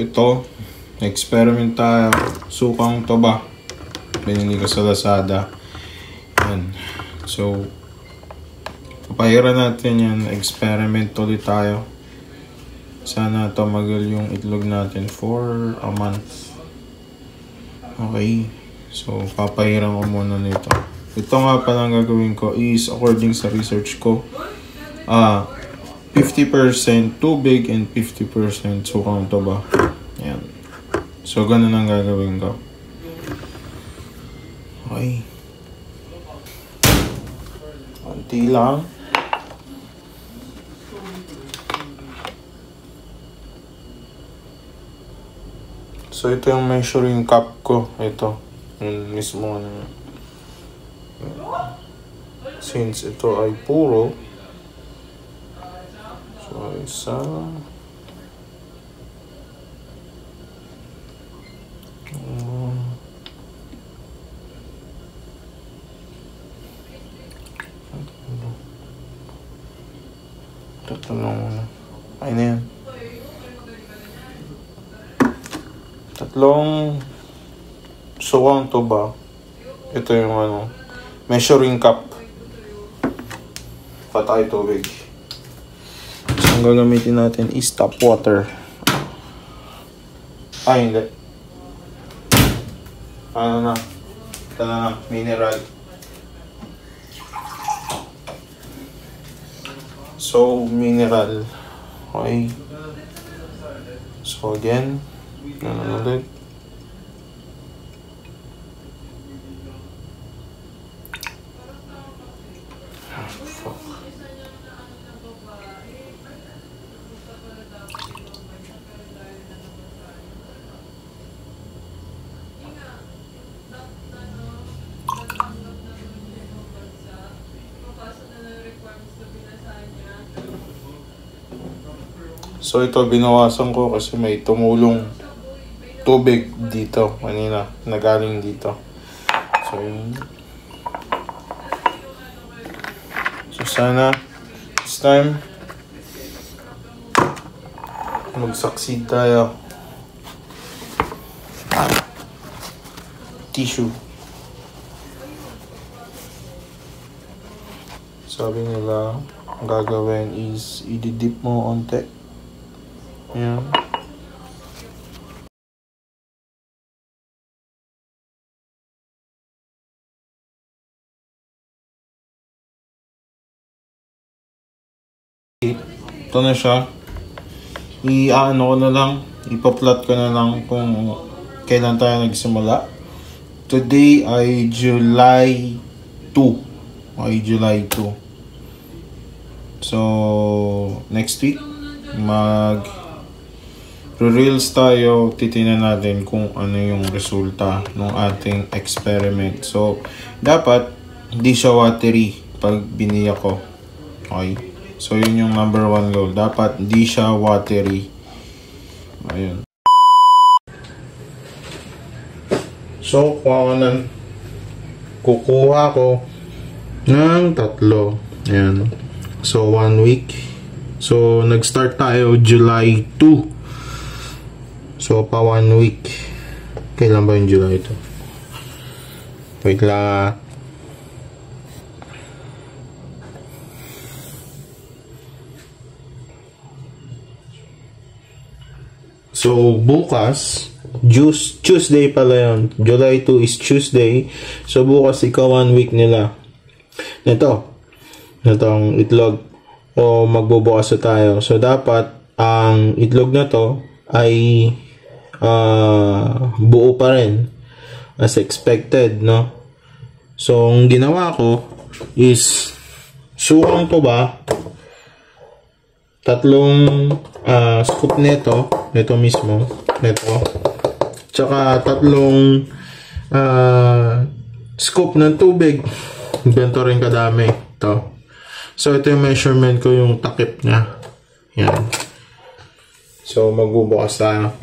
ito, experiment tayo. Sukang toba. Binili ko sa Lazada. Yan. So, papahiran natin yan. Experiment ulit tayo. Sana tumagal yung itlog natin for a month. Okay. So, papahiran ko muna nito. Ito nga palang gagawin ko is according sa research ko. 50% tubig and 50% sukang toba. Yan. So, ganun ang gagawin ko. Okay. Konti lang. So, ito yung measuring cup ko. Ito. Yung mismo. Since ito ay puro. So, isa. Ay na yan. Tatlong sukang toba. Ito yung measuring cup. Patay tubig. So, ang gagamitin natin is tap water. Ay, hindi. Ano na? Ito na, mineral. So, mineral. Okay. So, again. Ganun ulit. So ito binawasan ko kasi may tumulong tubig dito kanina, nagaling dito. So yun. So sana this time mag-succeed tayo. Tissue. Sabi nila ang gagawin is i-dip mo onte. Yan. Ito na siya. I-ano ko na lang, ipa-plot ko na lang kung kailan tayo nagsimula. Today ay July 2. Ay July 2. So, next week reels tayo, titingnan natin kung ano yung resulta ng ating experiment. So, dapat hindi siya watery pag biniyak ko. Okay? So, yun yung number 1 goal. Dapat hindi siya watery. Ayun. So, kukuha ko ng 3. Ayan. So, 1 week. So, nag-start tayo July 2. So, pa 1 week. Kailan ba yung July ito? Wait lang. So, bukas, Tuesday pala yun. July 2 is Tuesday. So, bukas ikaw 1 week nila. Itong itlog. O magbubukas na tayo. So, dapat ang itlog na to ay buo pa rin as expected, no? So, ang ginawa ko is sukang toba, 3 scoop nito mismo, tsaka 3 scoop ng tubig. Ganito rin kadami ito. So, ito yung measurement ko, yung takip niya. Yan. So, magbubukas tayo.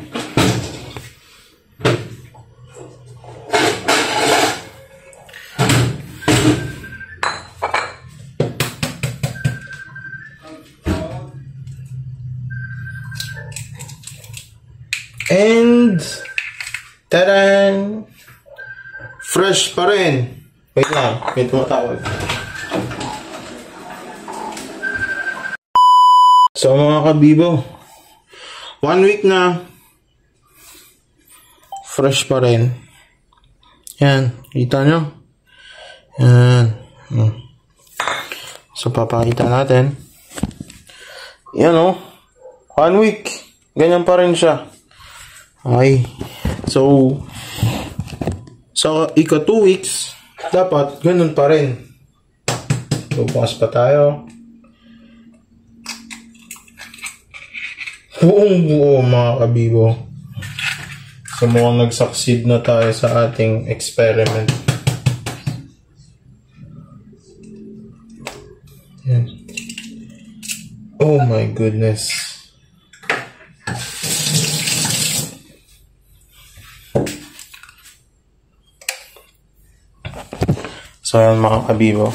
Tadan! Fresh pa rin. Wait lang, may tumatawag. So mga kabibo, 1 week na. Fresh pa rin. Yan, kita nyo? Yan. So papakita natin. Yan o. 1 week. Ganyan pa rin siya. Okay. So, sa ika 2 weeks, dapat ganun pa rin. So, bukas pa tayo. Buong buo mga kabibo. So, mukhang nag-succeed na tayo sa ating experiment. Yan. Oh my goodness. So, yan mga kabibo.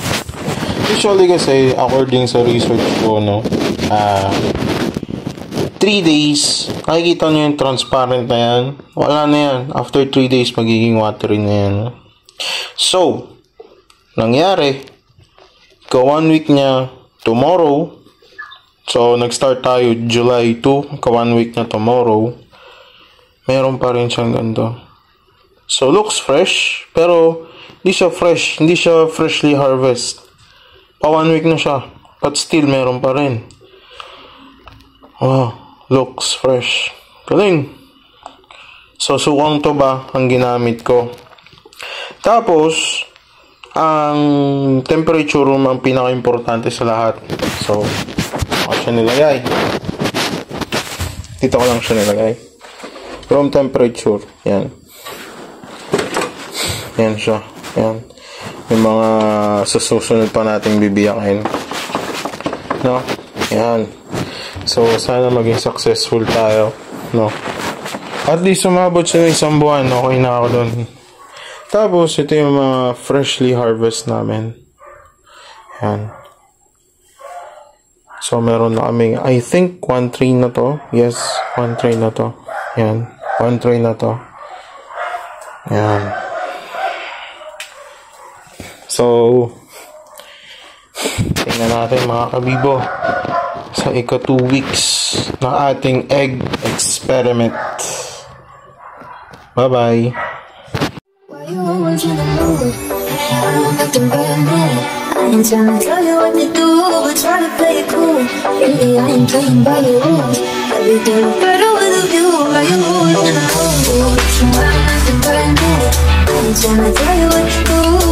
Usually kasi, according sa research ko, no, 3 days, nakikita nyo yung transparent na yan. Wala na yan. After 3 days, magiging watery na yan. So, nangyari, 1 week niya tomorrow. So, nag-start tayo July 2, 1 week na tomorrow. Meron pa rin siyang ganito. So, looks fresh, pero hindi siya fresh. Hindi siya freshly harvest. 1 week na siya. But still, meron pa rin. Wow. Looks fresh. Galing. So, sukang toba ang ginamit ko. Tapos, ang temperature room ang pinaka-importante sa lahat. So, ako siya nilagay. Dito ko lang siya nilagay. Room temperature. Yan. Yan siya. Yan. Yung mga susunod pa nating bibiyakin. No? Yan. So, sana maging successful tayo. No? At least umabot siya ng 1 buwan. Okay na ako doon. Tapos, ito yung mga freshly harvest namin. Yan. So, meron na kaming, I think, 1 tray na to. Yes, 1 tray na to. Yan. 1 tray na to. Yan. So, tingnan natin mga kabibo sa ika 2 weeks na ating egg experiment. Bye-bye! Why you always in the mood? I'm acting brand new. I ain't trying to tell you what to do, but try to play it cool. Really, I ain't playing by the rules. Everything better with a view. Why you always in the mood? I'm acting brand new. I ain't trying to tell you what to do.